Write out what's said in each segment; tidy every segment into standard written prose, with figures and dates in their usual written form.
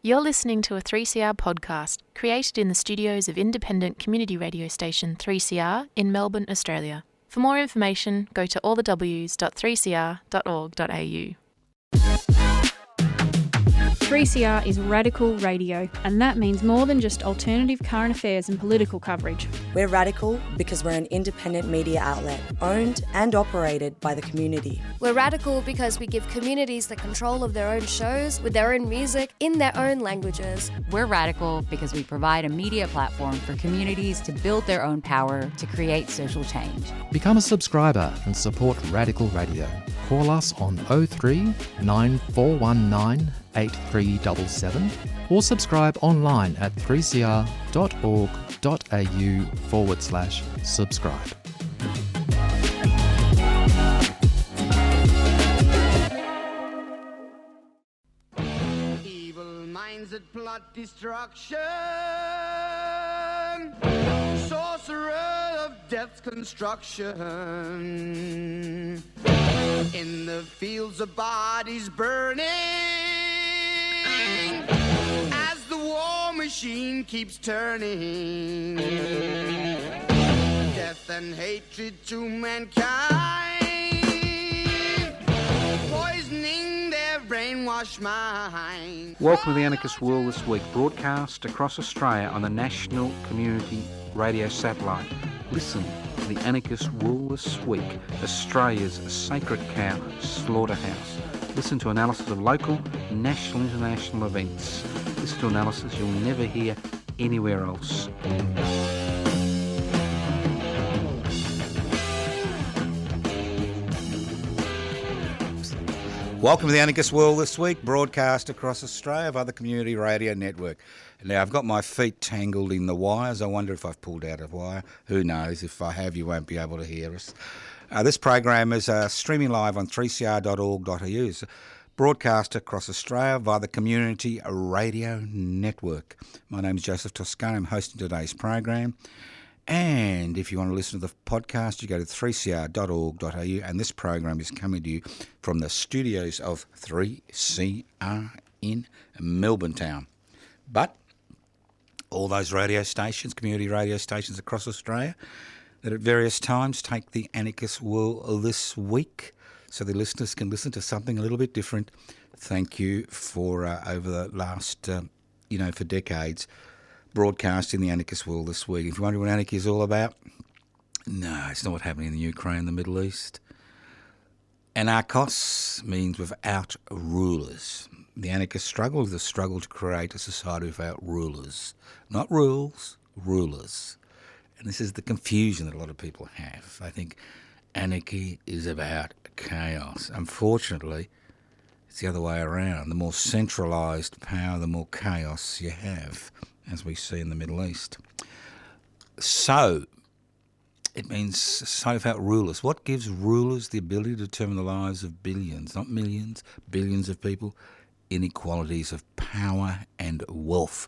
You're listening to a 3CR podcast created in the studios of independent community radio station 3CR in Melbourne, Australia. For more information, go to allthews.3cr.org.au. 3CR is radical radio, and that means more than just alternative current affairs and political coverage. We're radical because we're an independent media outlet, owned and operated by the community. We're radical because we give communities the control of their own shows, with their own music, in their own languages. We're radical because we provide a media platform for communities to build their own power to create social change. Become a subscriber and support Radical Radio. Call us on 03 9419 8377 or subscribe online at 3cr.org.au/subscribe. Evil minds that plot destruction, sorcerer of death's construction, in the fields of bodies burning, as the war machine keeps turning, death and hatred to mankind, poisoning their brainwashed mind. Welcome to the Anarchist World This Week, broadcast across Australia on the National Community Radio Satellite. Listen to the Anarchist World This Week, Australia's sacred cow slaughterhouse. Listen to analysis of local, national, international events. Listen to analysis you'll never hear anywhere else. Welcome to the Anarchist World This Week, broadcast across Australia via the Community Radio Network. Now, I've got my feet tangled in the wires. I wonder if I've pulled out a wire. Who knows? If I have, you won't be able to hear us. This program is streaming live on 3cr.org.au. It's broadcast across Australia via the Community Radio Network. My name is Joseph Toscano. I'm hosting today's program. And if you want to listen to the podcast, you go to 3cr.org.au, and this program is coming to you from the studios of 3CR in Melbourne town. But all those radio stations, community radio stations across Australia, that at various times take the Anarchist World This Week so the listeners can listen to something a little bit different. Thank you for, over the last, for decades, broadcasting the Anarchist World This Week. If you wonder what anarchy is all about, no, it's not what's happening in the Ukraine, the Middle East. Anarchos means without rulers. The anarchist struggle is the struggle to create a society without rulers. Not rules, rulers. And this is the confusion that a lot of people have. I think anarchy is about chaos. Unfortunately, it's the other way around. The more centralised power, the more chaos you have, as we see in the Middle East. So, it means so without rulers. What gives rulers the ability to determine the lives of billions, not millions, billions of people? Inequalities of power and wealth.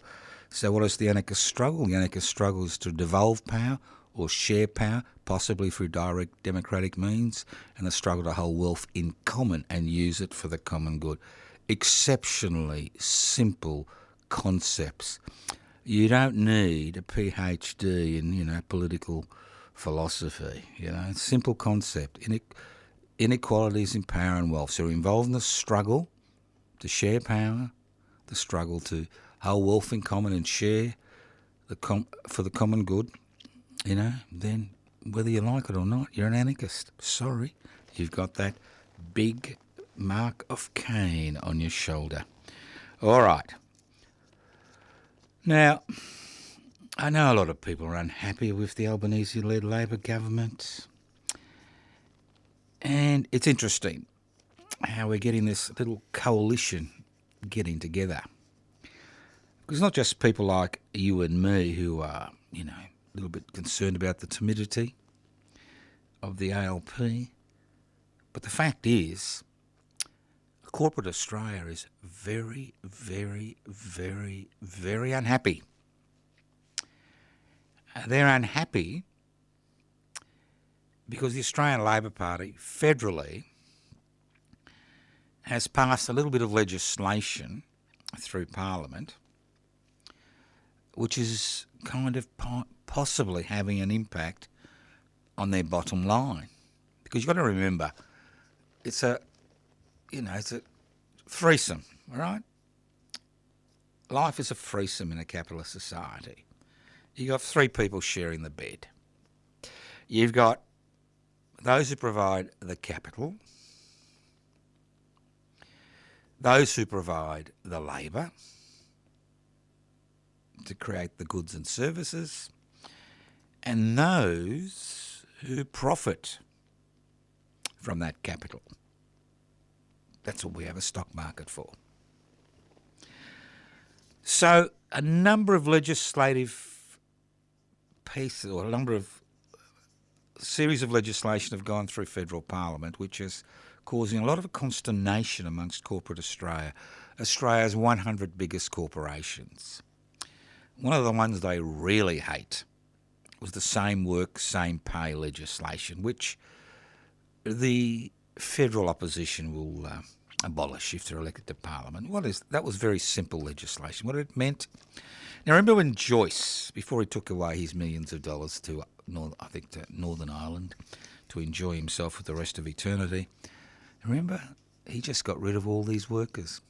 So what is the anarchist struggle? The anarchist struggle is to devolve power or share power, possibly through direct democratic means, and the struggle to hold wealth in common and use it for the common good. Exceptionally simple concepts. You don't need a PhD in, political philosophy. Simple concept. Inequalities in power and wealth. So we're involved in the struggle to share power, the struggle to hold wealth in common and share for the common good, then whether you like it or not, you're an anarchist. Sorry, you've got that big mark of Cain on your shoulder. All right. Now, I know a lot of people are unhappy with the Albanese-led Labor government, and it's interesting how we're getting this little coalition getting together. Because not just people like you and me who are, a little bit concerned about the timidity of the ALP, but the fact is, corporate Australia is very, very, very, very unhappy. They're unhappy because the Australian Labor Party federally has passed a little bit of legislation through Parliament, which is kind of possibly having an impact on their bottom line. Because you've got to remember, it's a threesome, all right? Life is a threesome in a capitalist society. You've got three people sharing the bed. You've got those who provide the capital, those who provide the labour to create the goods and services, and those who profit from that capital. That's what we have a stock market for. So a number of legislative pieces, or a number of series of legislation have gone through federal parliament, which is causing a lot of consternation amongst corporate Australia, Australia's 100 biggest corporations. One of the ones they really hate was the same work, same pay legislation, which the federal opposition will abolish if they're elected to Parliament. That was very simple legislation. What it meant... Now, remember when Joyce, before he took away his millions of dollars to Northern Ireland to enjoy himself for the rest of eternity, remember, he just got rid of all these workers,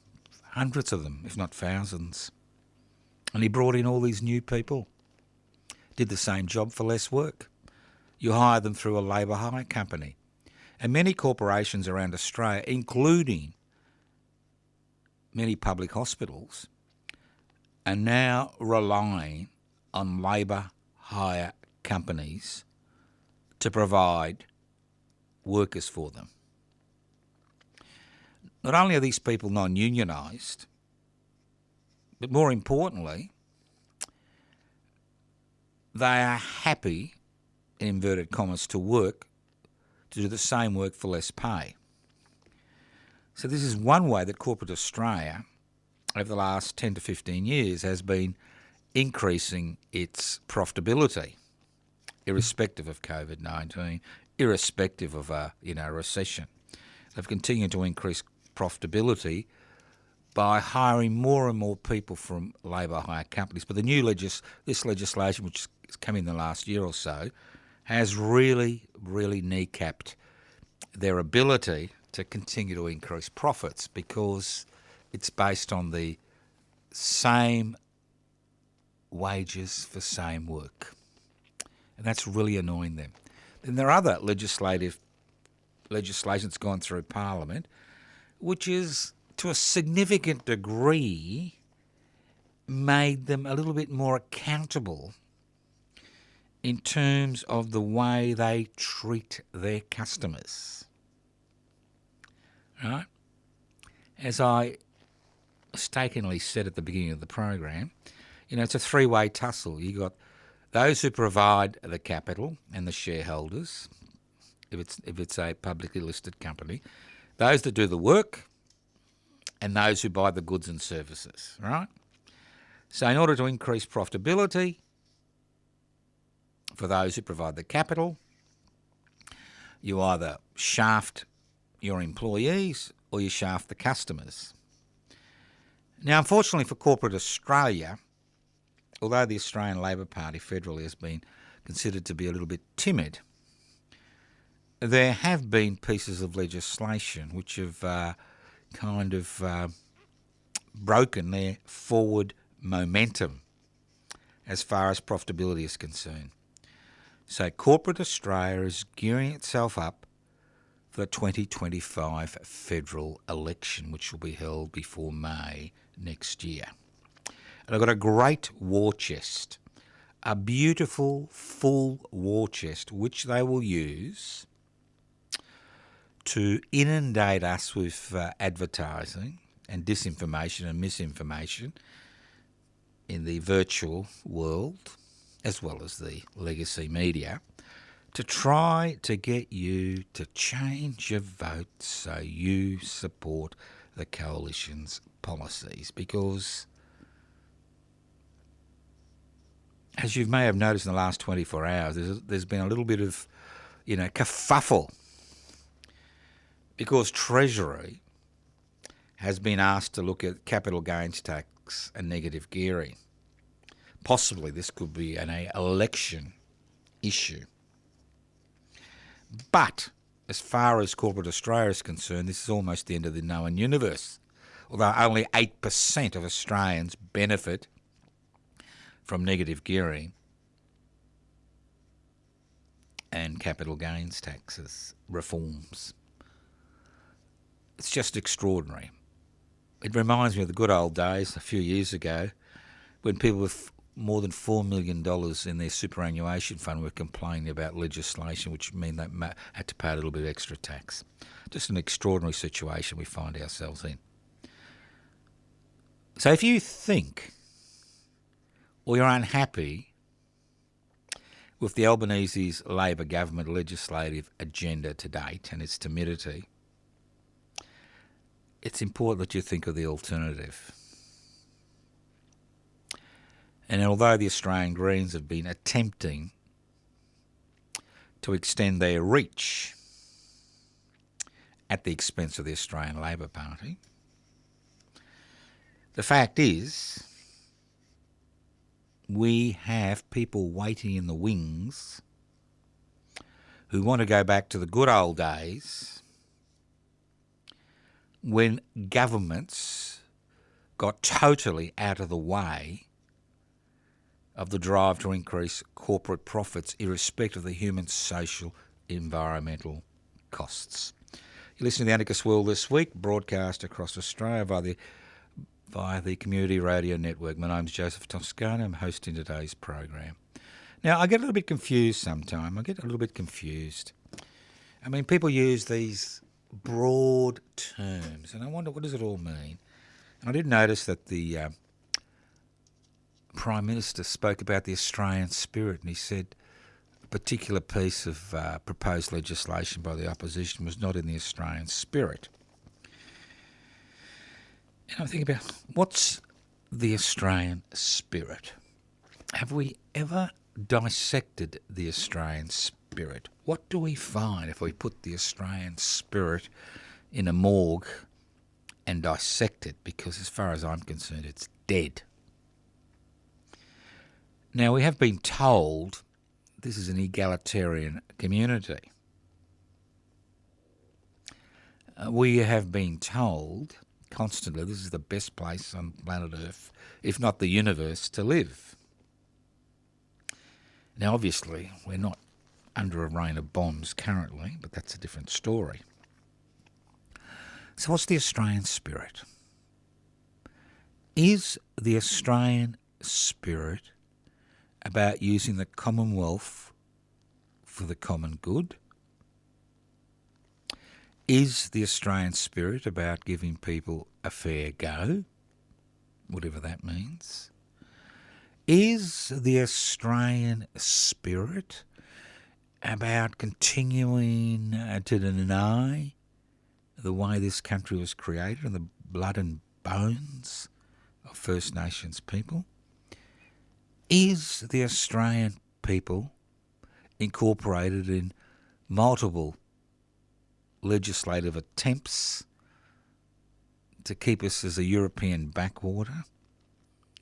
hundreds of them, if not thousands. And he brought in all these new people, did the same job for less work. You hire them through a labour hire company. And many corporations around Australia, including many public hospitals, are now relying on labour hire companies to provide workers for them. Not only are these people non-unionised, but more importantly, they are happy, in inverted commas, to work, to do the same work for less pay. So this is one way that corporate Australia, over the last 10 to 15 years, has been increasing its profitability, irrespective of COVID-19, irrespective of a recession. They've continued to increase profitability by hiring more and more people from labour hire companies. But this legislation, which has come in the last year or so, has really, really kneecapped their ability to continue to increase profits, because it's based on the same wages for same work. And that's really annoying them. Then there are other legislation that's gone through Parliament, which is, to a significant degree, made them a little bit more accountable in terms of the way they treat their customers. Right? As I mistakenly said at the beginning of the program, it's a three-way tussle. You've got those who provide the capital and the shareholders, if it's a publicly listed company, those that do the work, and those who buy the goods and services, right? So in order to increase profitability for those who provide the capital, you either shaft your employees or you shaft the customers. Now, unfortunately for corporate Australia, although the Australian Labor Party federally has been considered to be a little bit timid, there have been pieces of legislation which have broken their forward momentum as far as profitability is concerned. So corporate Australia is gearing itself up for the 2025 federal election, which will be held before May next year. And I've got a great war chest, a beautiful full war chest, which they will use to inundate us with advertising and disinformation and misinformation in the virtual world, as well as the legacy media, to try to get you to change your vote so you support the coalition's policies. Because, as you may have noticed in the last 24 hours, there's been a little bit of, kerfuffle, because Treasury has been asked to look at capital gains tax and negative gearing. Possibly this could be an election issue. But as far as corporate Australia is concerned, this is almost the end of the known universe. Although only 8% of Australians benefit from negative gearing and capital gains taxes reforms. It's just extraordinary. It reminds me of the good old days a few years ago when people with more than $4 million in their superannuation fund were complaining about legislation which meant they had to pay a little bit of extra tax. Just an extraordinary situation we find ourselves in. So if you think or you're unhappy with the Albanese's Labor government legislative agenda to date and its timidity, it's important that you think of the alternative. And although the Australian Greens have been attempting to extend their reach at the expense of the Australian Labor Party, the fact is we have people waiting in the wings who want to go back to the good old days when governments got totally out of the way of the drive to increase corporate profits irrespective of the human, social, environmental costs. You're listening to The Anarchist World This Week, broadcast across Australia via the Community Radio Network. My name's Joseph Toscano. I'm hosting today's program. Now, I get a little bit confused sometimes. I mean, people use these broad terms, and I wonder, what does it all mean? And I did notice that the Prime Minister spoke about the Australian spirit, and he said a particular piece of proposed legislation by the opposition was not in the Australian spirit. And I'm thinking about, what's the Australian spirit? Have we ever dissected the Australian spirit? What do we find if we put the Australian spirit in a morgue and dissect it? Because as far as I'm concerned, it's dead. Now, we have been told this is an egalitarian community. We have been told constantly this is the best place on planet Earth, if not the universe, to live. Now, obviously, we're not under a rain of bombs currently, but that's a different story. So what's the Australian spirit? Is the Australian spirit about using the Commonwealth for the common good? Is the Australian spirit about giving people a fair go, whatever that means? Is the Australian spirit about continuing to deny the way this country was created and the blood and bones of First Nations people? Is the Australian people incorporated in multiple legislative attempts to keep us as a European backwater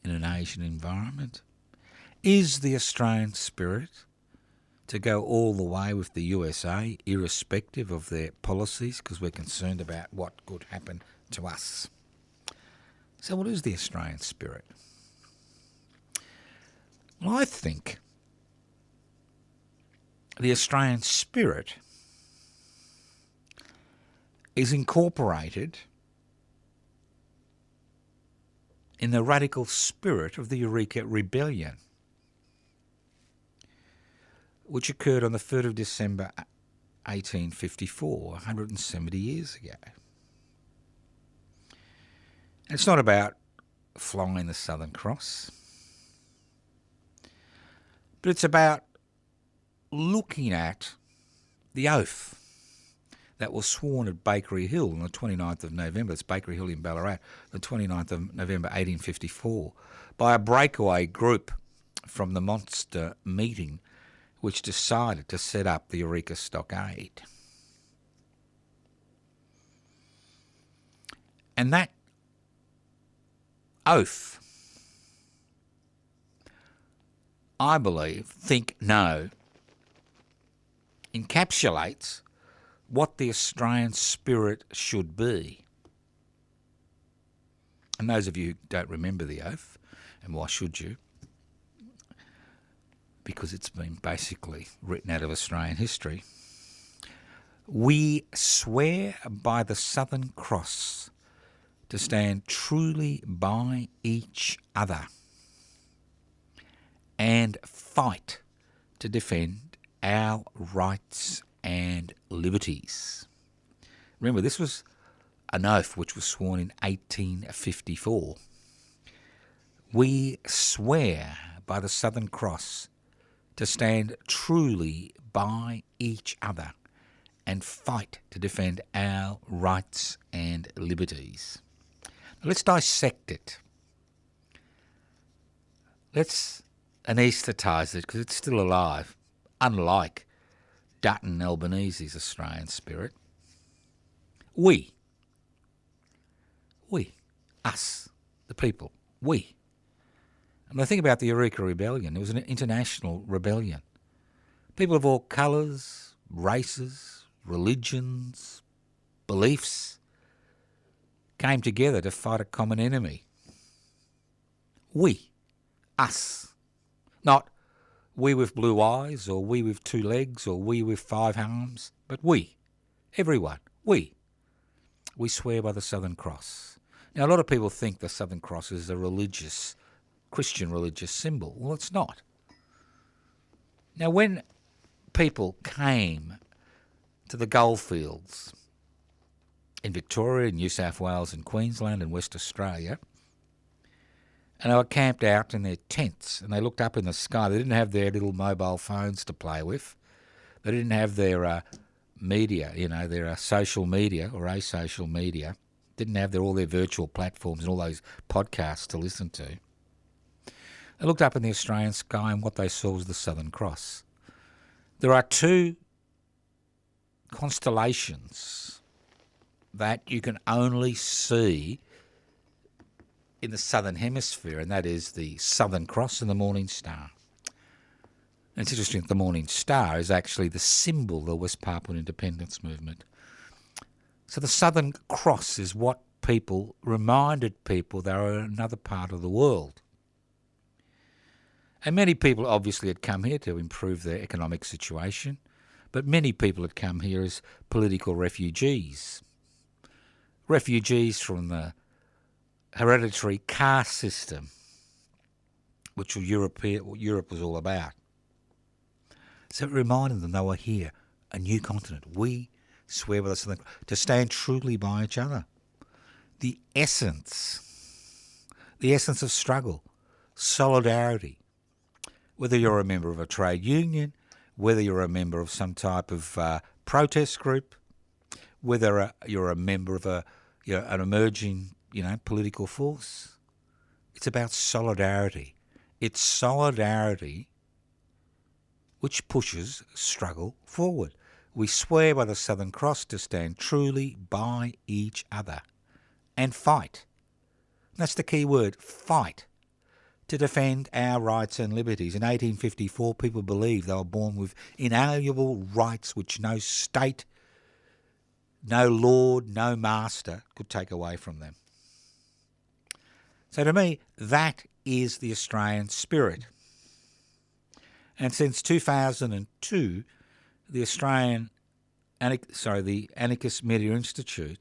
in an Asian environment? Is the Australian spirit to go all the way with the USA, irrespective of their policies, because we're concerned about what could happen to us? So what is the Australian spirit? Well, I think the Australian spirit is incorporated in the radical spirit of the Eureka rebellion, which occurred on the 3rd of December 1854, 170 years ago. And it's not about flying the Southern Cross, but it's about looking at the oath that was sworn at Bakery Hill on the 29th of November. It's Bakery Hill in Ballarat, the 29th of November 1854, by a breakaway group from the monster meeting which decided to set up the Eureka stockade. And that oath, I believe, think, no, encapsulates what the Australian spirit should be. And those of you who don't remember the oath, and why should you? Because it's been basically written out of Australian history. We swear by the Southern Cross to stand truly by each other and fight to defend our rights and liberties. Remember, this was an oath which was sworn in 1854. We swear by the Southern Cross to stand truly by each other and fight to defend our rights and liberties. Now, let's dissect it. Let's anaesthetise it because it's still alive, unlike Dutton Albanese's Australian spirit. We, us, the people, we. And I think about the Eureka Rebellion. It was an international rebellion. People of all colours, races, religions, beliefs came together to fight a common enemy. We, us. Not we with blue eyes, or we with 2 legs, or we with 5 arms, but we, everyone, we. We swear by the Southern Cross. Now, a lot of people think the Southern Cross is a religious, Christian religious symbol. Well, it's not. Now, when people came to the goldfields in Victoria, New South Wales and Queensland and West Australia, and they were camped out in their tents and they looked up in the sky, they didn't have their little mobile phones to play with. They didn't have their media, their social media or asocial media. Didn't have all their virtual platforms and all those podcasts to listen to. They looked up in the Australian sky and what they saw was the Southern Cross. There are 2 constellations that you can only see in the Southern Hemisphere, and that is the Southern Cross and the Morning Star. And it's interesting that the Morning Star is actually the symbol of the West Papuan independence movement. So the Southern Cross is what reminded people they were in another part of the world. And many people obviously had come here to improve their economic situation, but many people had come here as political refugees. Refugees from the hereditary caste system, which Europe was all about. So it reminded them they were here, a new continent. We swear by the Southern Cross to stand truly by each other. The essence of struggle, solidarity. Whether you're a member of a trade union, whether you're a member of some type of protest group, whether you're a member of an emerging political force, it's about solidarity. It's solidarity which pushes struggle forward. We swear by the Southern Cross to stand truly by each other and fight. That's the key word, fight, to defend our rights and liberties. In 1854, people believed they were born with inalienable rights which no state, no lord, no master could take away from them. So to me, that is the Australian spirit. And since 2002, the Anarchist Media Institute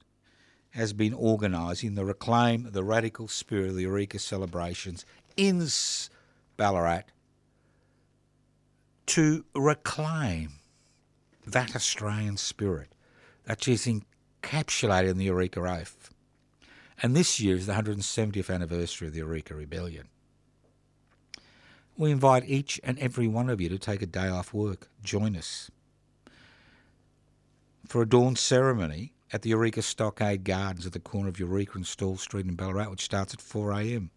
has been organising the Reclaim the Radical Spirit of the Eureka celebrations in Ballarat to reclaim that Australian spirit that is encapsulated in the Eureka Oath. And this year is the 170th anniversary of the Eureka Rebellion. We invite each and every one of you to take a day off work. Join us for a dawn ceremony at the Eureka Stockade Gardens at the corner of Eureka and Stall Street in Ballarat, which starts at 4 a.m.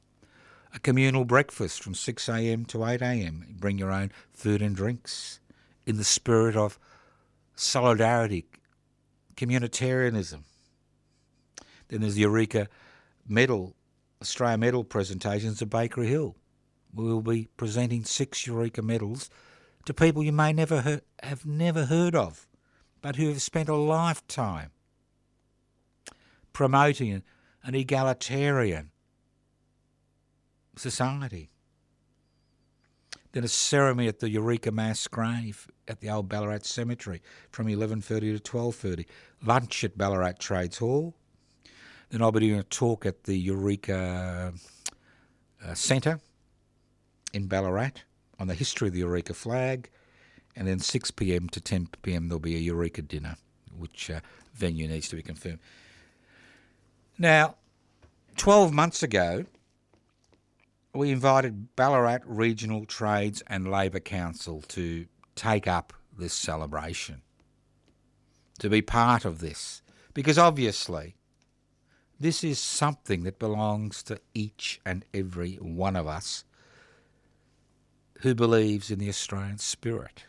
A communal breakfast from 6 a.m. to 8 a.m. Bring your own food and drinks in the spirit of solidarity, communitarianism. Then there's the Eureka medal, Australia medal presentations at Bakery Hill. We will be presenting 6 Eureka medals to people you may have never heard of, but who have spent a lifetime promoting an egalitarian society. Then a ceremony at the Eureka mass grave at the old Ballarat Cemetery from 11:30 to 12:30. Lunch at Ballarat Trades Hall. Then I'll be doing a talk at the Eureka Centre in Ballarat on the history of the Eureka flag. And then 6 p.m. to 10 p.m. there'll be a Eureka dinner, which venue needs to be confirmed. Now, 12 months ago, we invited Ballarat Regional Trades and Labour Council to take up this celebration, to be part of this, because obviously this is something that belongs to each and every one of us who believes in the Australian spirit.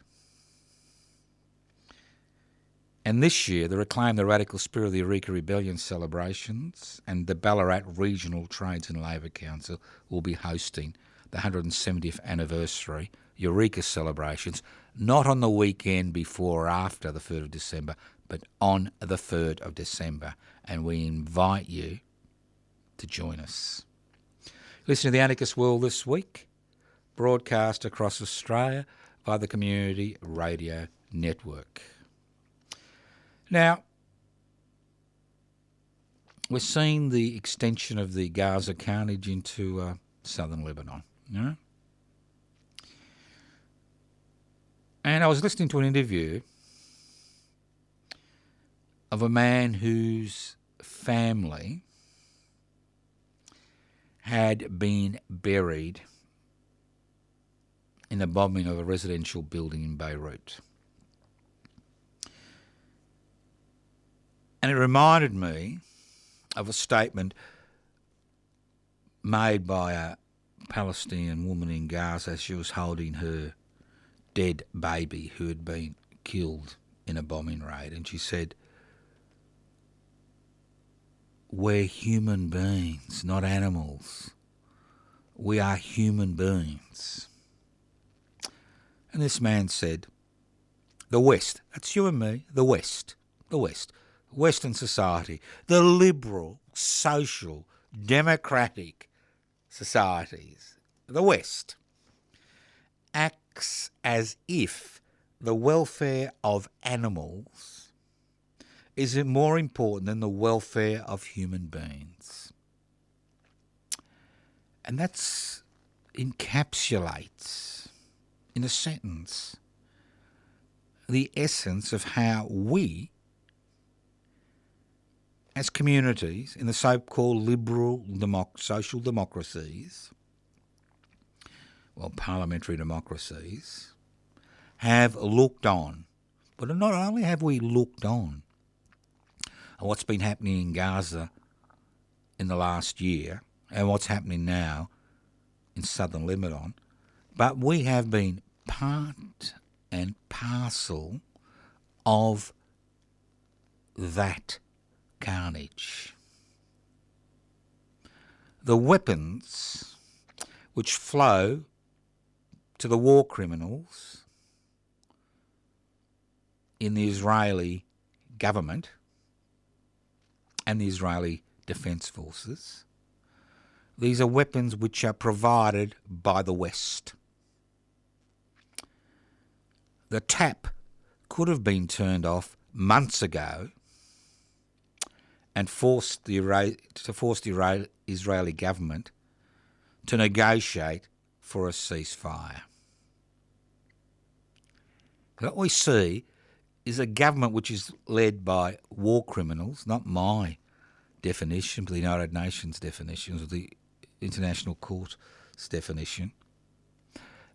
And this year, the Reclaim the Radical Spirit of the Eureka Rebellion celebrations and the Ballarat Regional Trades and Labour Council will be hosting the 170th anniversary Eureka celebrations, not on the weekend before or after the 3rd of December, but on the 3rd of December. And we invite you to join us. Listen to The Anarchist World this week, broadcast across Australia by the Community Radio Network. Now, we're seeing the extension of the Gaza carnage into southern Lebanon. You know? And I was listening to an interview of a man whose family had been buried in the bombing of a residential building in Beirut. And it reminded me of a statement made by a Palestinian woman in Gaza as she was holding her dead baby who had been killed in a bombing raid. And she said, "We're human beings, not animals. We are human beings." And this man said, the West, that's you and me, the West, Western society, the liberal, social, democratic societies, the West, acts as if the welfare of animals is more important than the welfare of human beings. And that encapsulates, in a sentence, the essence of how we, as communities in the so-called liberal social democracies, well, parliamentary democracies, have looked on. But not only have we looked on at what's been happening in Gaza in the last year and what's happening now in southern Lebanon, but we have been part and parcel of that carnage. The weapons which flow to the war criminals in the Israeli government and the Israeli Defence Forces, these are weapons which are provided by the West. The tap could have been turned off months ago and forced the Israeli government to negotiate for a ceasefire. What we see is a government which is led by war criminals, not my definition, but the United Nations definition, or the International Court's definition,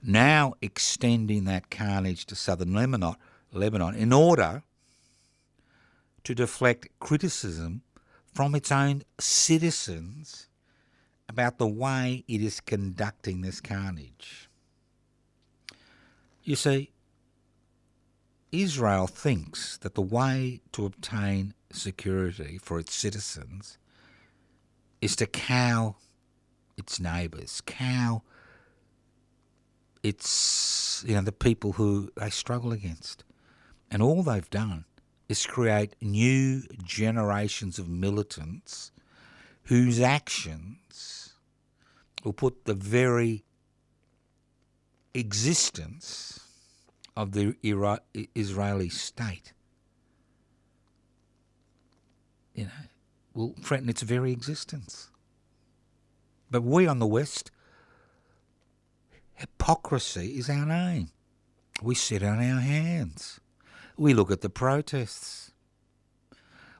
now extending that carnage to southern Lebanon in order to deflect criticism from its own citizens about the way it is conducting this carnage. You see, Israel thinks that the way to obtain security for its citizens is to cow its neighbours, cow its, the people who they struggle against. And all they've done is create new generations of militants whose actions will put the very existence of the Israeli state, will threaten its very existence. But we on the West, hypocrisy is our name. We sit on our hands. We look at the protests.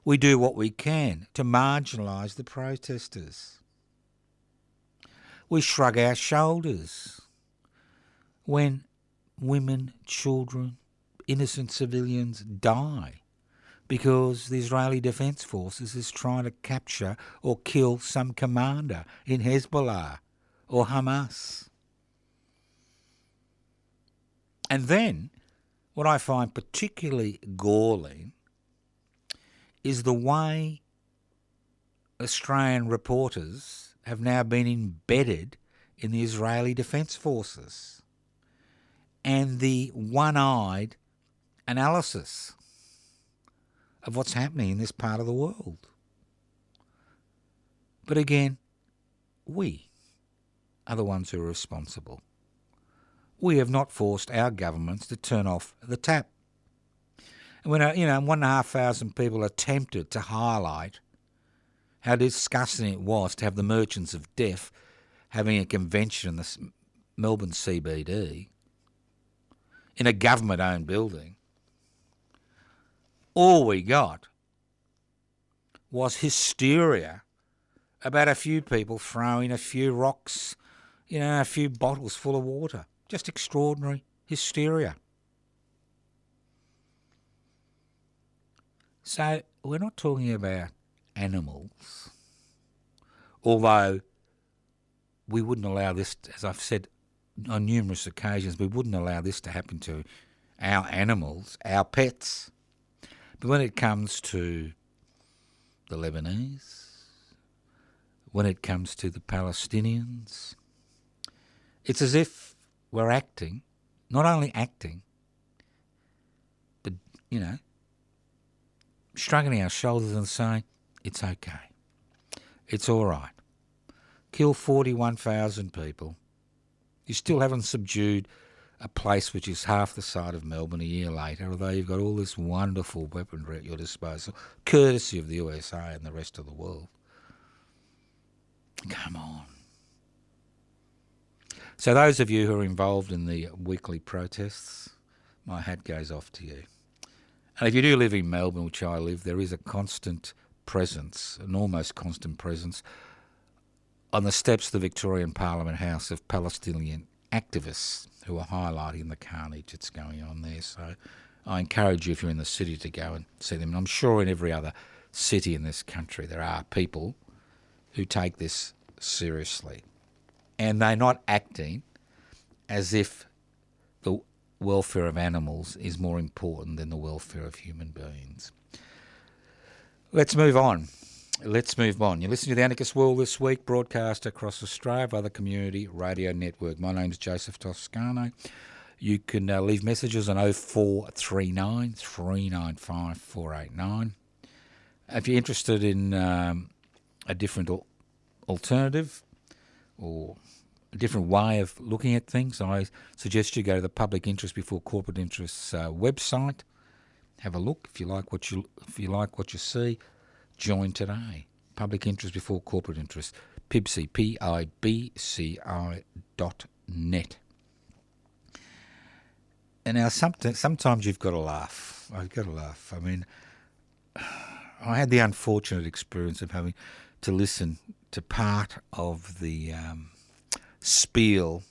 We do what we can to marginalise the protesters. We shrug our shoulders when women, children, innocent civilians die because the Israeli Defence Forces is trying to capture or kill some commander in Hezbollah or Hamas. And then, what I find particularly galling is the way Australian reporters have now been embedded in the Israeli Defence Forces and the one-eyed analysis of what's happening in this part of the world. But again, we are the ones who are responsible. We have not forced our governments to turn off the tap. And when 1,500 people attempted to highlight how disgusting it was to have the Merchants of Death having a convention in the Melbourne CBD in a government-owned building, all we got was hysteria about a few people throwing a few rocks, a few bottles full of water. Just extraordinary hysteria. So we're not talking about animals, although we wouldn't allow this, as I've said on numerous occasions, we wouldn't allow this to happen to our animals, our pets. But when it comes to the Lebanese, when it comes to the Palestinians, it's as if we're acting, not only acting, but, shrugging our shoulders and saying, it's okay. It's all right. Kill 41,000 people. You still haven't subdued a place which is half the size of Melbourne a year later, although you've got all this wonderful weaponry at your disposal, courtesy of the USA and the rest of the world. Come on. So those of you who are involved in the weekly protests, my hat goes off to you. And if you do live in Melbourne, which I live, there is a constant presence, an almost constant presence, on the steps of the Victorian Parliament House of Palestinian activists who are highlighting the carnage that's going on there. So I encourage you, if you're in the city, to go and see them. And I'm sure in every other city in this country there are people who take this seriously. And they're not acting as if the welfare of animals is more important than the welfare of human beings. Let's move on. You're listening to The Anarchist World This Week, broadcast across Australia by the Community Radio Network. My name's Joseph Toscano. You can leave messages on 0439 395 489. If you're interested in a different alternative or a different way of looking at things, I suggest you go to the Public Interest Before Corporate Interests website. Have a look. If you like what you see, join today. Public Interest Before Corporate Interest, PIBCI, PIBCI.net. And now sometimes you've got to laugh. I've got to laugh. I mean, I had the unfortunate experience of having to listen to part of the spiel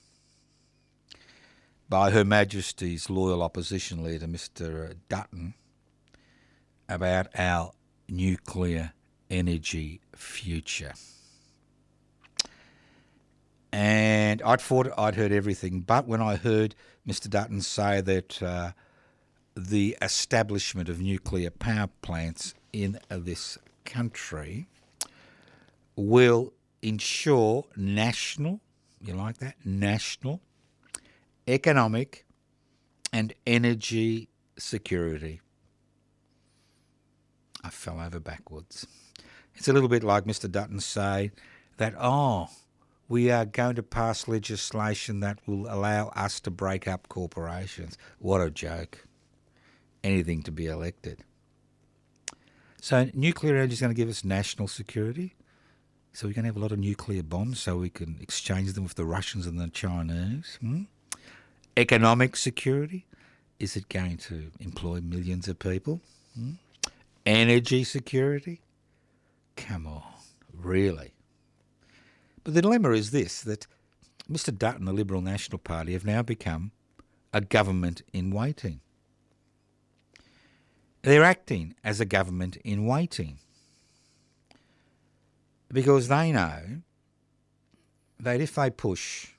by Her Majesty's loyal opposition leader, Mr. Dutton, about our nuclear energy future. And I'd thought I'd heard everything, but when I heard Mr. Dutton say that the establishment of nuclear power plants in this country will ensure national, you like that, national, economic and energy security. I fell over backwards. It's a little bit like Mr. Dutton say that, we are going to pass legislation that will allow us to break up corporations. What a joke. Anything to be elected. So nuclear energy is going to give us national security. So we're going to have a lot of nuclear bombs so we can exchange them with the Russians and the Chinese. Economic security. Is it going to employ millions of people? Energy security. Come on, really? But the dilemma is this, that Mr. Dutton, the Liberal National Party, have now become a government in waiting. They're acting as a government in waiting because they know that if they push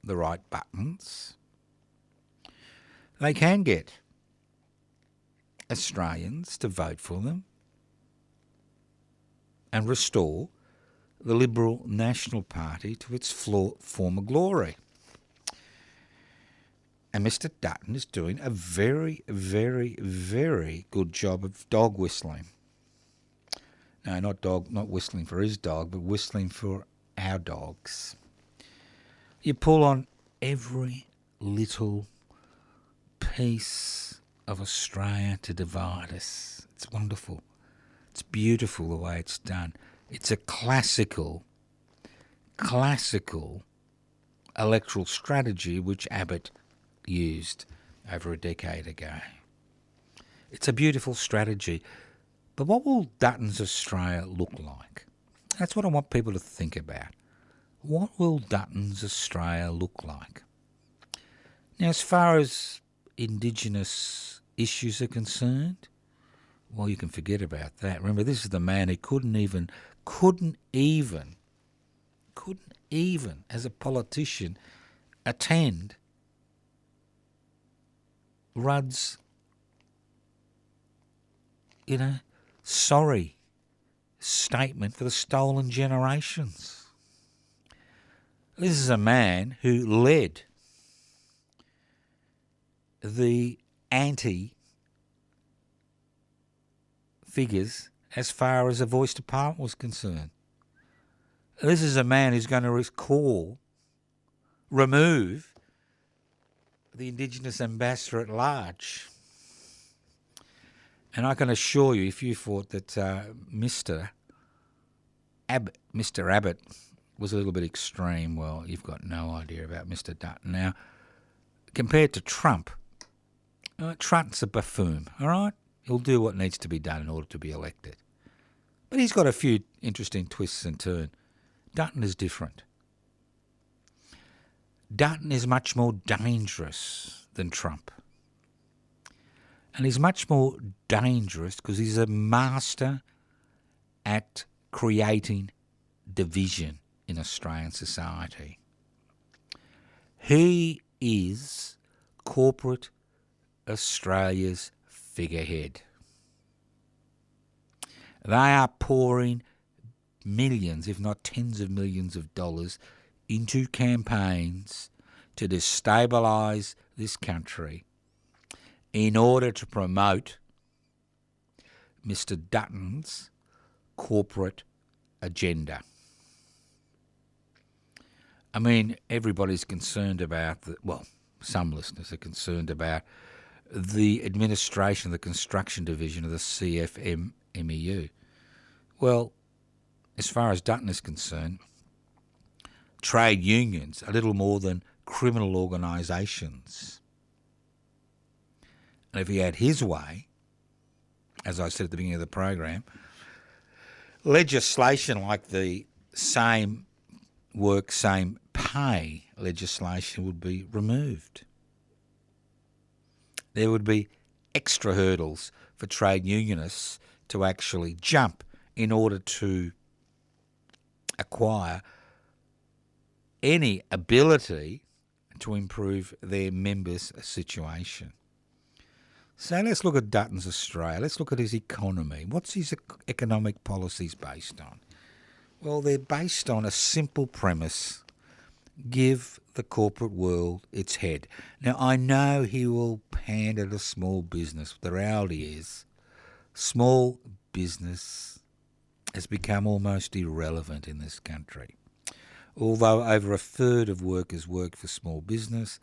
the right buttons, they can get Australians to vote for them and restore the Liberal National Party to its former glory. And Mr. Dutton is doing a very, very, very good job of dog whistling. No, not whistling for his dog, but whistling for our dogs. You pull on every little piece of Australia to divide us. It's wonderful. It's beautiful the way it's done. It's a classical electoral strategy which Abbott used over a decade ago. It's a beautiful strategy. But what will Dutton's Australia look like? That's what I want people to think about. What will Dutton's Australia look like? Now, as far as Indigenous issues are concerned, well, you can forget about that. Remember, this is the man who couldn't even, as a politician, attend Rudd's, sorry statement for the stolen generations. This is a man who led the anti-figures as far as a voice to Parliament was concerned. This is a man who's going to remove the Indigenous ambassador at large. And I can assure you, if you thought that Mr. Abbott was a little bit extreme, well, you've got no idea about Mr. Dutton. Now, compared to Trump, Trump's a buffoon, all right? He'll do what needs to be done in order to be elected. But he's got a few interesting twists and turns. Dutton is different. Dutton is much more dangerous than Trump. And he's much more dangerous because he's a master at creating division in Australian society. He is corporate Australia's figurehead. They are pouring millions, if not tens of millions of dollars into campaigns to destabilise this country in order to promote Mr. Dutton's corporate agenda. I mean, everybody's concerned about, some listeners are concerned about the administration of the construction division of the CFMEU. Well, as far as Dutton is concerned, trade unions are little more than criminal organisations. And if he had his way, as I said at the beginning of the program, legislation like the same work, same pay legislation would be removed. There would be extra hurdles for trade unionists to actually jump in order to acquire any ability to improve their members' situation. So let's look at Dutton's Australia. Let's look at his economy. What's his economic policies based on? Well, they're based on a simple premise. Give the corporate world its head. Now, I know he will pander to small business. The reality is, small business has become almost irrelevant in this country. Although over a third of workers work for small business,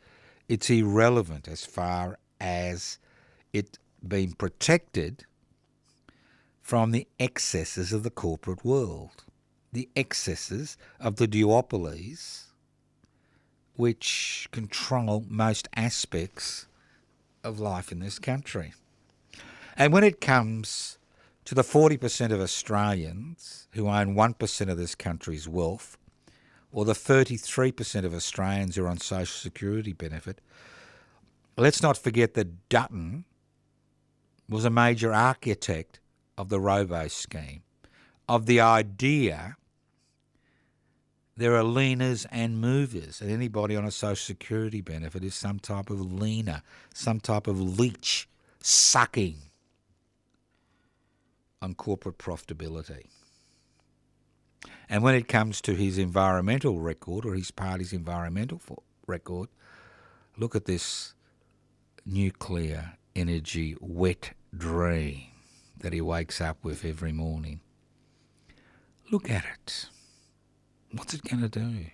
it's irrelevant as far as it being protected from the excesses of the corporate world, the excesses of the duopolies which control most aspects of life in this country. And when it comes to the 40% of Australians who own 1% of this country's wealth, or the 33% of Australians who are on social security benefit, let's not forget that Dutton was a major architect of the robo scheme, of the idea there are leaners and movers, and anybody on a social security benefit is some type of leaner, some type of leech sucking on corporate profitability. And when it comes to his environmental record, or his party's environmental record, look at this nuclear energy wet dream that he wakes up with every morning. Look at it. What's it going to do?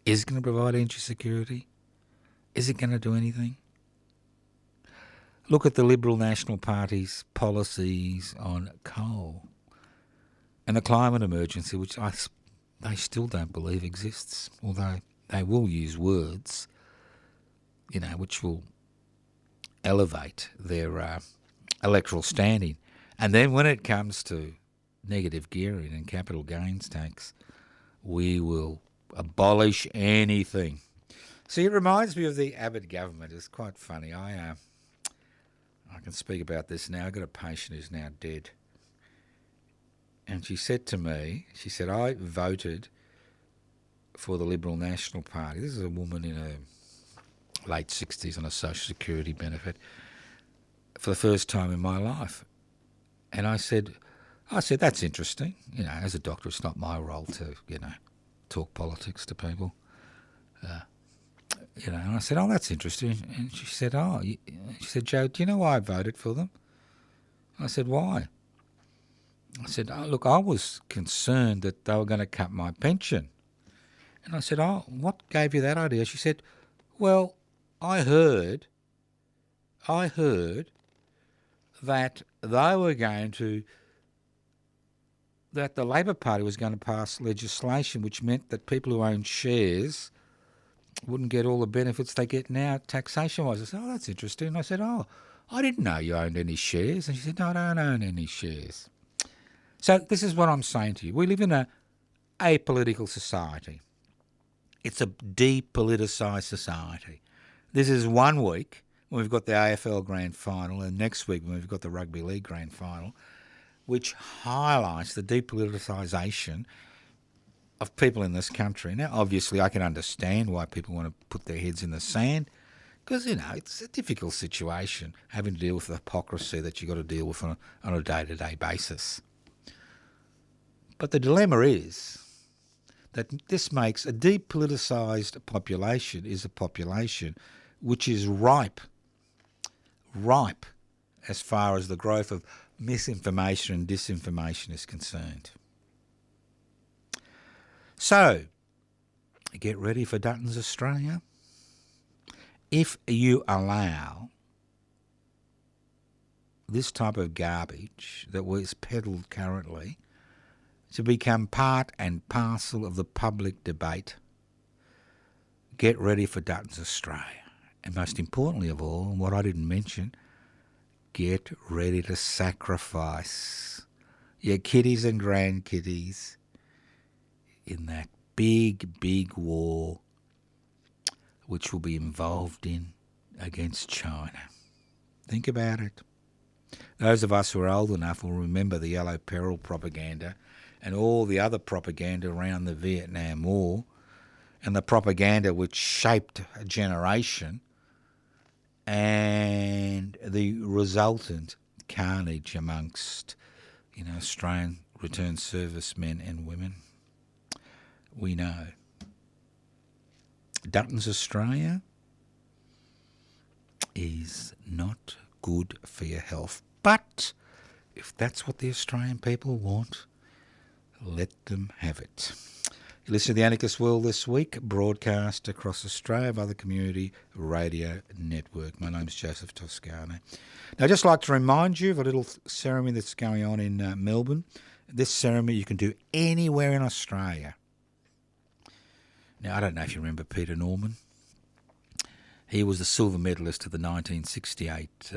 Is it going to provide energy security? Is it going to do anything? Look at the Liberal National Party's policies on coal and the climate emergency, which they still don't believe exists, although they will use words, which will elevate their electoral standing. And then when it comes to negative gearing and capital gains tax, we will abolish anything. See, it reminds me of the Abbott government. It's quite funny. I can speak about this now. I've got a patient who's now dead. And she said to me, I voted for the Liberal National Party. This is a woman in her late 60s on a social security benefit for the first time in my life. And I said, that's interesting. As a doctor, it's not my role to, talk politics to people. And I said, oh, that's interesting. And she said, Joe, do you know why I voted for them? I said, why? I said, oh, look, I was concerned that they were going to cut my pension. And I said, oh, what gave you that idea? She said, well, I heard that they were going to, that the Labor Party was going to pass legislation which meant that people who own shares wouldn't get all the benefits they get now taxation-wise. I said, oh, that's interesting. And I said, oh, I didn't know you owned any shares. And she said, no, I don't own any shares. So this is what I'm saying to you. We live in a apolitical society. It's a depoliticised society. This is 1 week when we've got the AFL Grand Final, and next week when we've got the Rugby League Grand Final, which highlights the depoliticisation of people in this country. Now, obviously, I can understand why people want to put their heads in the sand, because, it's a difficult situation having to deal with the hypocrisy that you've got to deal with on a day-to-day basis. But the dilemma is that this makes a depoliticised population is a population which is ripe as far as the growth of misinformation and disinformation is concerned. So, get ready for Dutton's Australia. If you allow this type of garbage that is peddled currently to become part and parcel of the public debate, get ready for Dutton's Australia. And most importantly of all, and what I didn't mention, get ready to sacrifice your kiddies and grandkiddies in that big, big war which we'll be involved in against China. Think about it. Those of us who are old enough will remember the Yellow Peril propaganda and all the other propaganda around the Vietnam War, and the propaganda which shaped a generation and the resultant carnage amongst, Australian returned servicemen and women. we know. Dutton's Australia is not good for your health. But if that's what the Australian people want, let them have it. You listen to the Anarchist World This Week, broadcast across Australia by the Community Radio Network. My name's Joseph Toscano. Now, I'd just like to remind you of a little ceremony that's going on in Melbourne. This ceremony you can do anywhere in Australia. Now, I don't know if you remember Peter Norman. He was the silver medalist at the 1968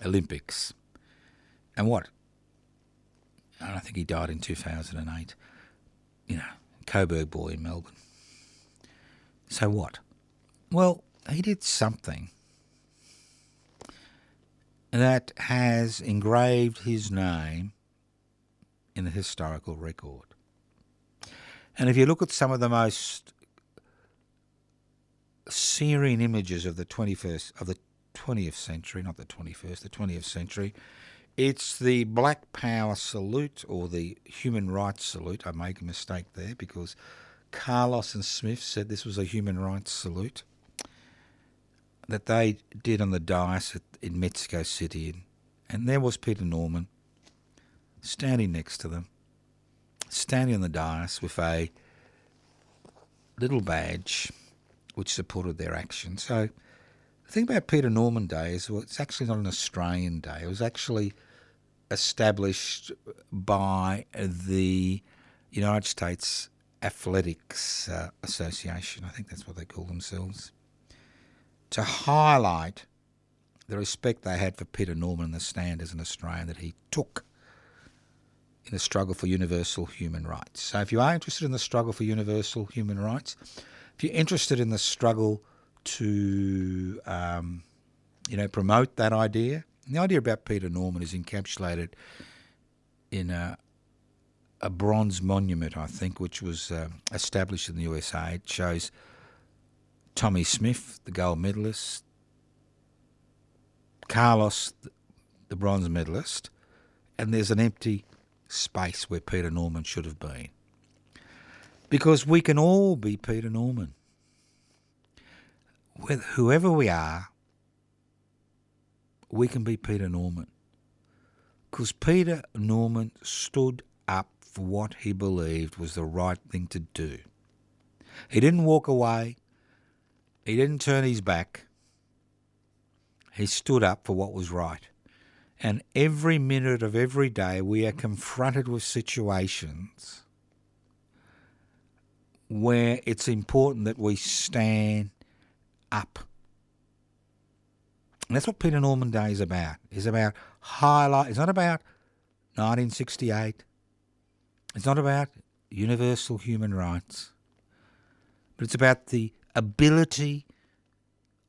Olympics. And what? I think he died in 2008. You know, Coburg boy in Melbourne. So what? Well, he did something that has engraved his name in the historical record. And if you look at some of the most searing images of the 20th century, not the 21st, the 20th century, it's the Black Power salute or the human rights salute. I make a mistake there because Carlos and Smith said this was a human rights salute that they did on the dais in Mexico City. And there was Peter Norman standing next to them, standing on the dais with a little badge which supported their action. So the thing about Peter Norman Day is, well, it's actually not an Australian day. It was actually established by the United States Athletics Association. I think that's what they call themselves. To highlight the respect they had for Peter Norman and the stand as an Australian that he took in the struggle for universal human rights. So if you are interested in the struggle for universal human rights, if you're interested in the struggle to, promote that idea, and the idea about Peter Norman is encapsulated in a bronze monument, I think, which was established in the USA. It shows Tommy Smith, the gold medalist, Carlos, the bronze medalist, and there's an empty space where Peter Norman should have been. Because we can all be Peter Norman. With whoever we are, we can be Peter Norman. Because Peter Norman stood up for what he believed was the right thing to do. He didn't walk away. He didn't turn his back. He stood up for what was right. And every minute of every day we are confronted with situations where it's important that we stand up. And that's what Peter Norman Day is about. It's about highlight. It's not about 1968. It's not about universal human rights. But it's about the ability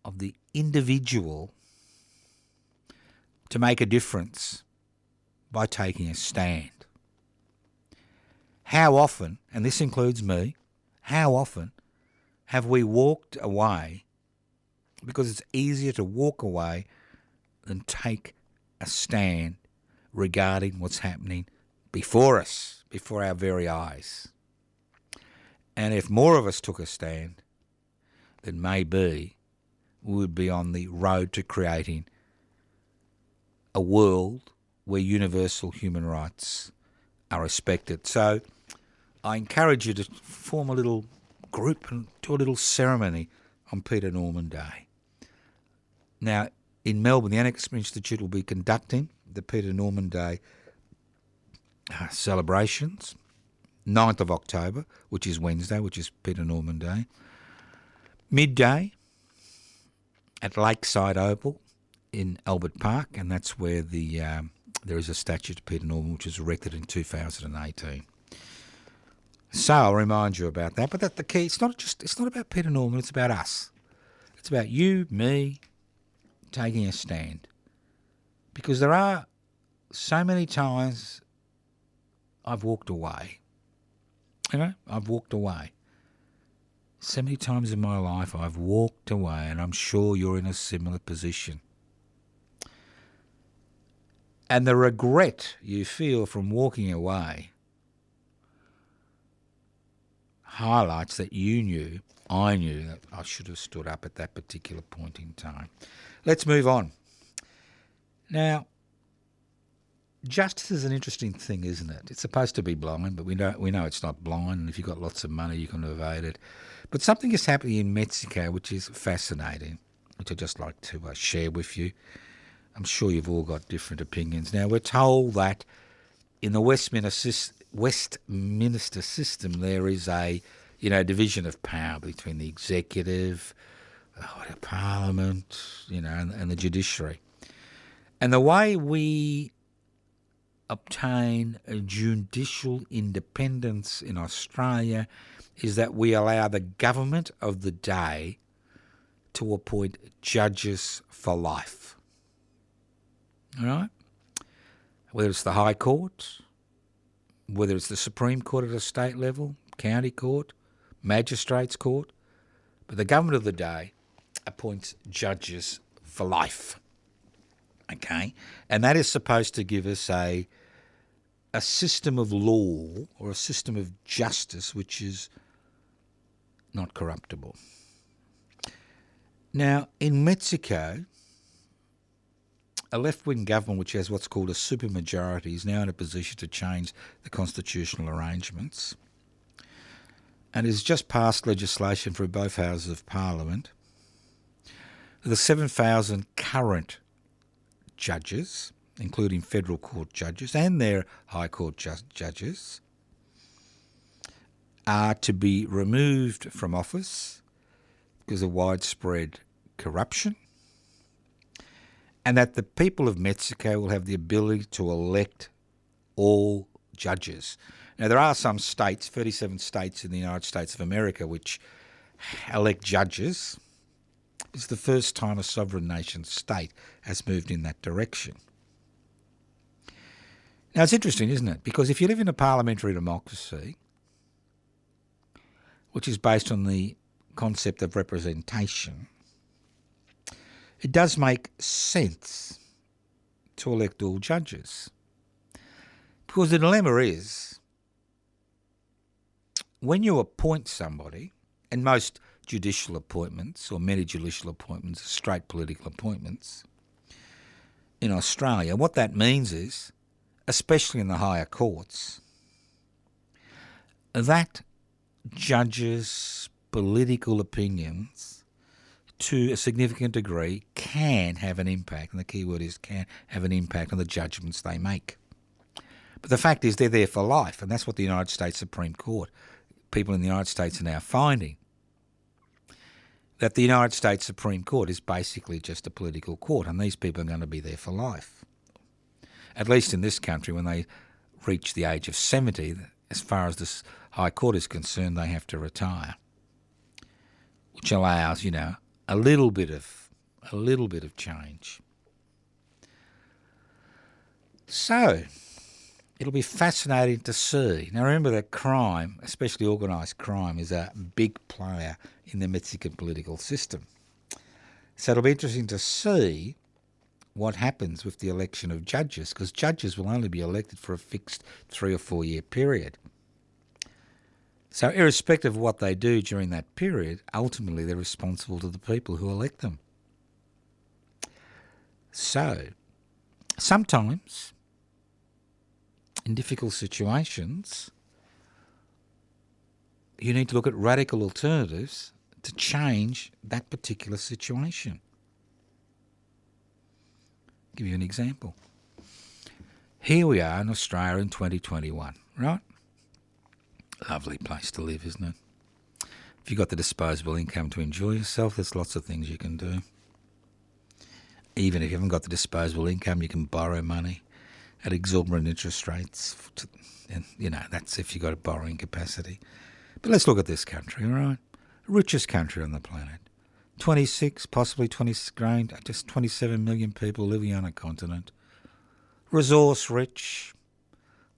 of the individual to make a difference by taking a stand. How often, and this includes me, how often have we walked away because it's easier to walk away than take a stand regarding what's happening before us, before our very eyes? And if more of us took a stand, then maybe we would be on the road to creating a world where universal human rights are respected. So I encourage you to form a little group and do a little ceremony on Peter Norman Day. Now, in Melbourne, the Anarchist Institute will be conducting the Peter Norman Day celebrations, 9th of October, which is Wednesday, which is Peter Norman Day. Midday at Lakeside Oval in Albert Park, and that's where there is a statue to Peter Norman, which was erected in 2018. So I'll remind you about that. But the key, it's not about Peter Norman, it's about us. It's about you, me, taking a stand. Because there are so many times I've walked away. I've walked away. So many times in my life I've walked away, and I'm sure you're in a similar position. And the regret you feel from walking away highlights that you knew, I knew, that I should have stood up at that particular point in time. Let's move on. Now, justice is an interesting thing, isn't it? It's supposed to be blind, but we know it's not blind, and if you've got lots of money, you can evade it. But something is happening in Mexico which is fascinating, which I'd just like to share with you. I'm sure you've all got different opinions. Now, we're told that in the Westminster system there is a division of power between the executive, the parliament, and the judiciary. And the way we obtain a judicial independence in Australia is that we allow the government of the day to appoint judges for life. All right? Whether it's the High Court, whether it's the Supreme Court at a state level, county court, magistrates court, but the government of the day appoints judges for life. Okay? And that is supposed to give us a system of law or a system of justice which is not corruptible. Now, in Mexico, a left-wing government which has what's called a supermajority is now in a position to change the constitutional arrangements and has just passed legislation through both houses of Parliament. The 7,000 current judges, including federal court judges and their high court judges, are to be removed from office because of widespread corruption, and that the people of Mexico will have the ability to elect all judges. Now, there are some states, 37 states in the United States of America, which elect judges. It's the first time a sovereign nation state has moved in that direction. Now, it's interesting, isn't it? Because if you live in a parliamentary democracy, which is based on the concept of representation, it does make sense to elect all judges. Because the dilemma is, when you appoint somebody, and most judicial appointments, or many judicial appointments, are straight political appointments, in Australia, what that means is, especially in the higher courts, that judges' political opinions to a significant degree can have an impact, and the key word is can have an impact on the judgments they make. But the fact is they're there for life, and that's what the United States Supreme Court, people in the United States are now finding, that the United States Supreme Court is basically just a political court, and these people are going to be there for life. At least in this country, when they reach the age of 70, as far as the High Court is concerned, they have to retire, which allows, a little bit of change. So, it'll be fascinating to see. Now, remember that crime, especially organised crime, is a big player in the Mexican political system. So it'll be interesting to see what happens with the election of judges, because judges will only be elected for a fixed 3 or 4 year period. So irrespective of what they do during that period, ultimately they're responsible to the people who elect them. So sometimes, in difficult situations, you need to look at radical alternatives to change that particular situation. I'll give you an example. Here we are in Australia in 2021, right? Lovely place to live, isn't it? If you've got the disposable income to enjoy yourself, there's lots of things you can do. Even if you haven't got the disposable income, you can borrow money at exorbitant interest rates. And, that's if you've got a borrowing capacity. But let's look at this country, all right? Richest country on the planet. 26, possibly 20, just 27 million people living on a continent. Resource rich.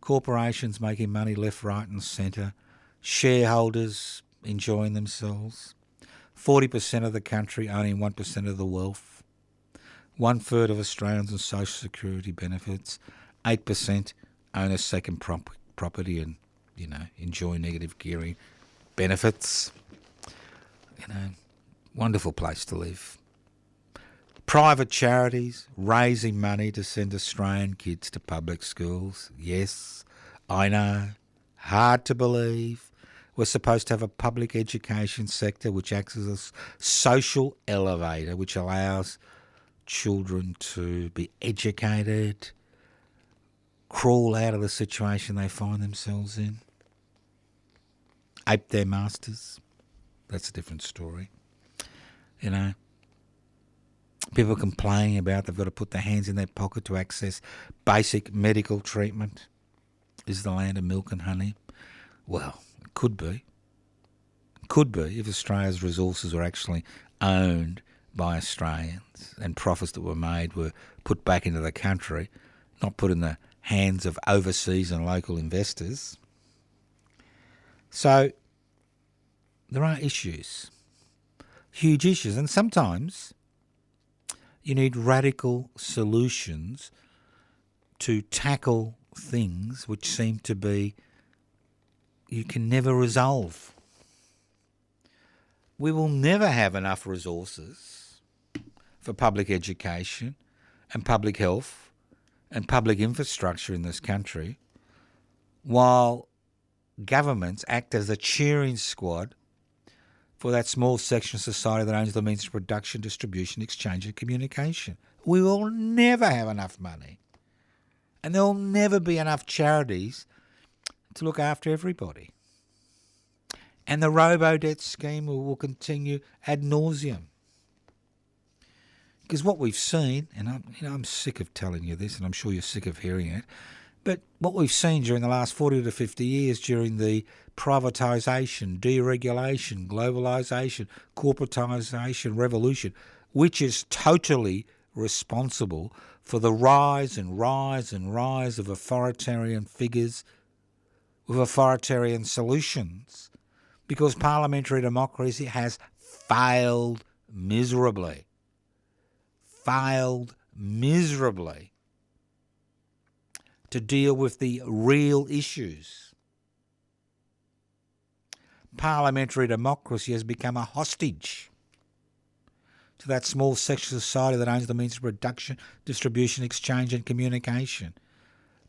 Corporations making money left, right and centre. Shareholders enjoying themselves. 40% of the country owning 1% of the wealth. 1/3 of Australians on social security benefits. 8% own a second property and, enjoy negative gearing benefits. Wonderful place to live. Private charities raising money to send Australian kids to public schools. Yes, I know. Hard to believe. We're supposed to have a public education sector which acts as a social elevator, which allows children to be educated, crawl out of the situation they find themselves in, ape their masters. That's a different story. People complaining about they've got to put their hands in their pocket to access basic medical treatment. Is the land of milk and honey? Well, it could be. It could be if Australia's resources were actually owned by Australians and profits that were made were put back into the country, not put in the hands of overseas and local investors. So there are issues, huge issues, and sometimes you need radical solutions to tackle things which seem to be you can never resolve. We will never have enough resources for public education and public health and public infrastructure in this country while governments act as a cheering squad for that small section of society that owns the means of production, distribution, exchange and communication. We will never have enough money. And there will never be enough charities to look after everybody. And the robo-debt scheme will continue ad nauseum. Because what we've seen, and I'm sick of telling you this, and I'm sure you're sick of hearing it, but what we've seen during the last 40 to 50 years during the privatisation, deregulation, globalisation, corporatisation revolution, which is totally responsible for the rise and rise and rise of authoritarian figures with authoritarian solutions, because parliamentary democracy has failed miserably. To deal with the real issues. Parliamentary democracy has become a hostage to that small section of society that owns the means of production, distribution, exchange and communication.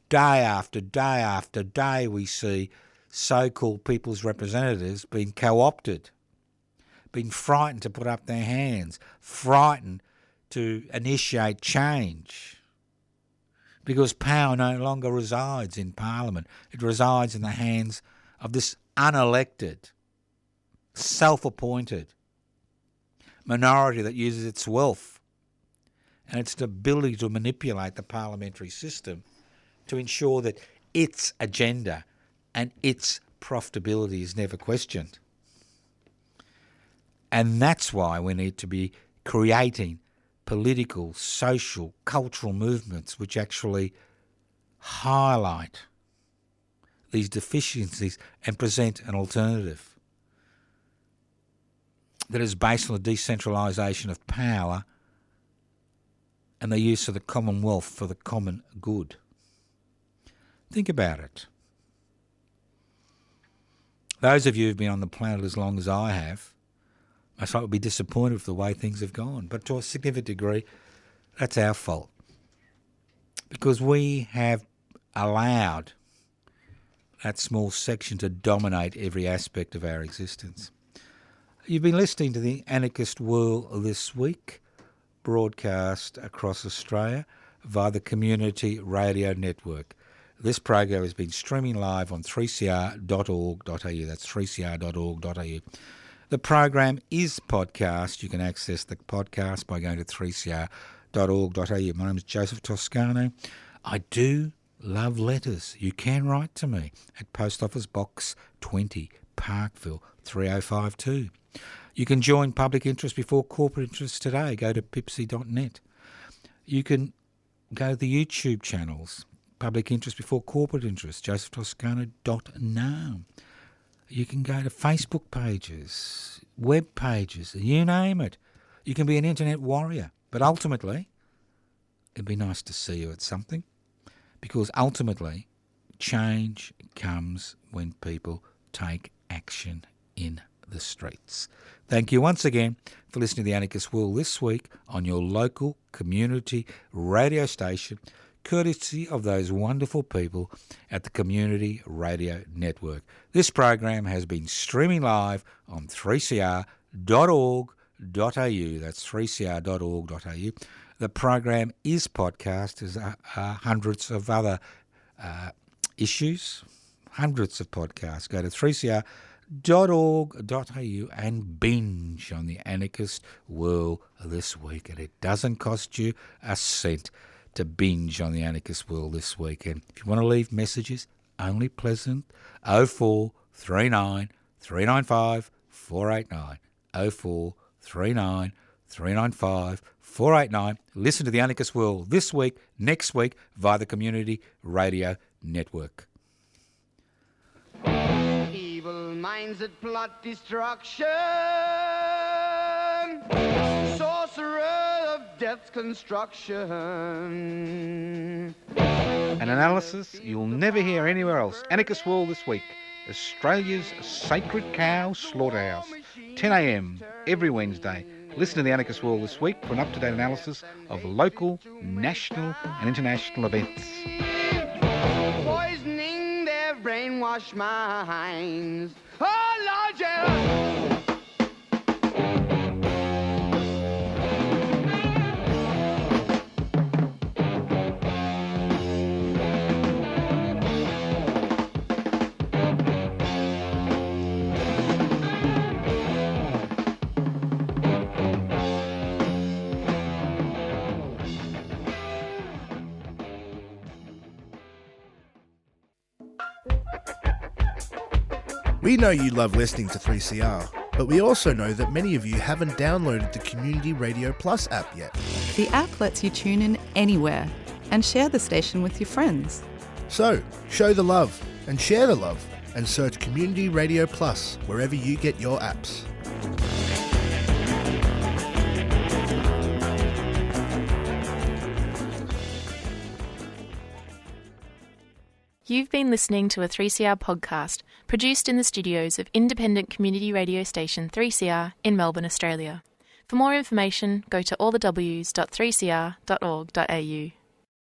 Day after day after day we see so-called people's representatives being co-opted, being frightened to put up their hands, frightened to initiate change. Because power no longer resides in Parliament. It resides in the hands of this unelected, self-appointed minority that uses its wealth and its ability to manipulate the parliamentary system to ensure that its agenda and its profitability is never questioned. And that's why we need to be creating political, social, cultural movements which actually highlight these deficiencies and present an alternative that is based on the decentralisation of power and the use of the commonwealth for the common good. Think about it. Those of you who've been on the planet as long as I have, I thought would be disappointed with the way things have gone. But to a significant degree, that's our fault. Because we have allowed that small section to dominate every aspect of our existence. You've been listening to the Anarchist World this week, broadcast across Australia via the Community Radio Network. This program has been streaming live on 3cr.org.au. That's 3cr.org.au. The program is podcast. You can access the podcast by going to 3cr.org.au. My name is Joseph Toscano. I do love letters. You can write to me at Post Office Box 20, Parkville 3052. You can join public interest before corporate interest today. Go to pipsy.net. You can go to the YouTube channels, public interest before corporate interest, josephtoscano.now. You can go to Facebook pages, web pages, you name it. You can be an internet warrior. But ultimately, it'd be nice to see you at something, because ultimately, change comes when people take action in the streets. Thank you once again for listening to The Anarchist World this week on your local community radio station, courtesy of those wonderful people at the Community Radio Network. This program has been streaming live on 3cr.org.au. That's 3cr.org.au. The program is podcast. There's hundreds of other issues, hundreds of podcasts. Go to 3cr.org.au and binge on The Anarchist World this week. And it doesn't cost you a cent to binge on The Anarchist World this week. And if you want to leave messages, only pleasant, 0439 395 489, 0439 395 489. Listen to The Anarchist World this week, next week, via the Community Radio Network. Evil minds that plot destruction, sorcerer of death's construction. An analysis you'll never hear anywhere else. Anarchist World this week. Australia's sacred cow slaughterhouse. 10 a.m. every Wednesday. Listen to The Anarchist World this week for an up-to-date analysis of local, national and international events. Poisoning their brainwashed minds. Oh, Lord, yeah. We know you love listening to 3CR, but we also know that many of you haven't downloaded the Community Radio Plus app yet. The app lets you tune in anywhere and share the station with your friends. So, show the love and share the love and search Community Radio Plus wherever you get your apps. You've been listening to a 3CR podcast produced in the studios of independent community radio station 3CR in Melbourne, Australia. For more information, go to allthews.3cr.org.au.